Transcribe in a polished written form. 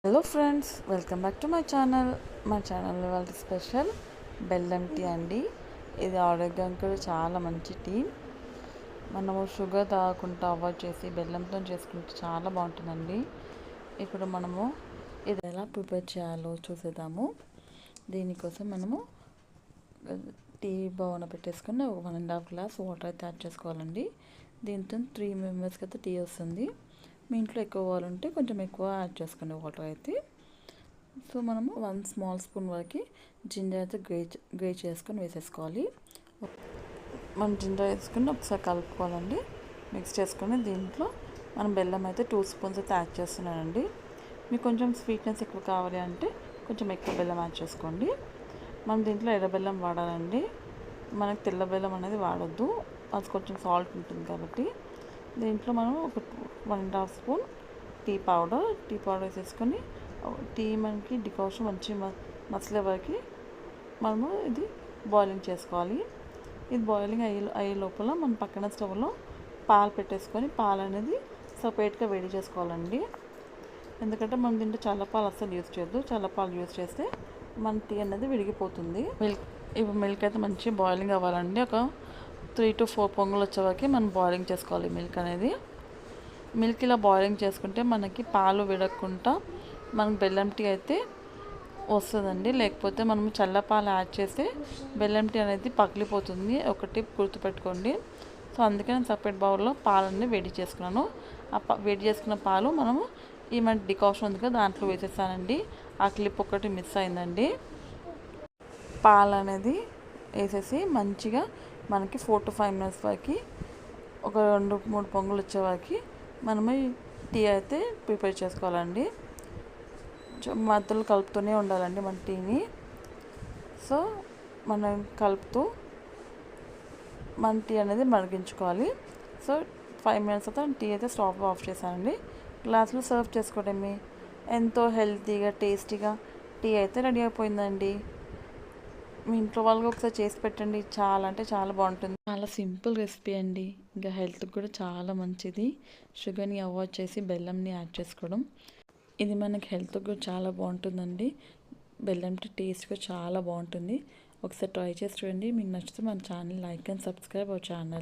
Hello friends, welcome back to my channel. మా ఛానల్లో వాళ్ళ స్పెషల్ బెల్లం టీ అండి. ఇది ఆరోగ్యానికి కూడా చాలా మంచి టీ. మనము షుగర్ తాగకుండా అవాయిడ్ చేసి బెల్లంతో చేసుకుంటే చాలా బాగుంటుందండి. ఇప్పుడు మనము ఇది ఎలా ప్రిపేర్ చేయాలో చూసేద్దాము. దీనికోసం మనము టీ బౌల్ పెట్టేసుకొని 1.5 గ్లాస్ వాటర్ అయితే యాడ్ చేసుకోవాలండి. దీంతో 3 మెంబర్స్కి అయితే టీ వస్తుంది. మీ ఇంట్లో ఎక్కువ ఉంటే కొంచెం ఎక్కువ యాడ్ చేసుకోండి వాటర్ అయితే. సో మనము 1 స్మాల్ స్పూన్ వరకు జింజర్ అయితే గ్రేట్ చేసుకొని వేసేసుకోవాలి. మనం జింజర్ వేసుకుని ఒకసారి కలుపుకోవాలండి. మిక్స్ చేసుకొని దీంట్లో మనం బెల్లం అయితే 2 స్పూన్స్ అయితే యాడ్ చేస్తున్నానండి. మీకు కొంచెం స్వీట్నెస్ ఎక్కువ కావాలి అంటే కొంచెం ఎక్కువ బెల్లం యాడ్ చేసుకోండి. మనం దీంట్లో ఎర్ర బెల్లం వాడాలండి. మనకు తెల్ల బెల్లం అనేది వాడొద్దు, అది కొంచెం సాల్ట్ ఉంటుంది కాబట్టి. దీంట్లో మనం ఒక 1.5 స్పూన్ టీ పౌడర్ వేసేసుకొని టీ మనకి డికాషన్ మంచి మసలే వరకు మనము ఇది బాయిలింగ్ చేసుకోవాలి. ఇది బాయిలింగ్ అయ్యే లోపల మనం పక్కన స్టవ్లో పాలు పెట్టేసుకొని పాలు అనేది సపరేట్గా వేడి చేసుకోవాలండి. ఎందుకంటే మనం దీంట్లో చల్లపాలు అస్సలు యూజ్ చేయొద్దు. చల్లపాలు యూజ్ చేస్తే మన టీ అనేది విడిగిపోతుంది. ఇప్పుడు మిల్క్ అయితే మంచి బాయిలింగ్ అవ్వాలండి. ఒక 3 to 4 పొంగులు వచ్చే వరకు మనం బాయిలింగ్ చేసుకోవాలి మిల్క్ అనేది. మిల్క్ ఇలా బాయిలింగ్ చేసుకుంటే మనకి పాలు విడకుండా మనకు బెల్లం టీ అయితే వస్తుందండి. లేకపోతే మనం చల్లపాలు యాడ్ చేస్తే బెల్లం టీ అనేది పగిలిపోతుంది. ఒకటి గుర్తుపెట్టుకోండి. సో అందుకే నేను సపరేట్ బౌల్లో పాలన్నీ వేడి చేసుకున్నాను. వేడి చేసుకున్న పాలు మనము ఈ మన డికాషన్ ఉంది కదా దాంట్లో వేసేస్తానండి. ఆ క్లిప్ ఒకటి మిస్ అయిందండి. పాలు అనేది వేసేసి మంచిగా మనకి 4 to 5 మినిట్స్ వరకు ఒక 2-3 పొంగులు వచ్చే వరకు మనము టీ అయితే ప్రిపేర్ చేసుకోవాలండి. మధ్యలో కలుపుతూనే ఉండాలండి మన టీని. సో మనం కలుపుతూ మన టీ అనేది మరిగించుకోవాలి. సో 5 మినిట్స్ తర్వాత టీ అయితే స్టవ్ ఆఫ్ చేశానండి. గ్లాస్లో సర్వ్ చేసుకోవడమే. ఎంతో హెల్తీగా టేస్టీగా టీ అయితే రెడీ అయిపోయిందండి. మీ ఇంట్లో వాళ్ళకి ఒకసారి చేసి పెట్టండి. చాలా అంటే చాలా బాగుంటుంది. చాలా సింపుల్ రెసిపీ అండి. ఇంకా హెల్త్కి కూడా చాలా మంచిది. షుగర్ని అవాయిడ్ చేసి బెల్లంని యాడ్ చేసుకోవడం, ఇది మనకి హెల్త్కి కూడా చాలా బాగుంటుందండి. బెల్లం టేస్ట్ కూడా చాలా బాగుంటుంది. ఒకసారి ట్రై చేసి చూడండి. మీకు నచ్చితే మన channel like and subscribe our channel.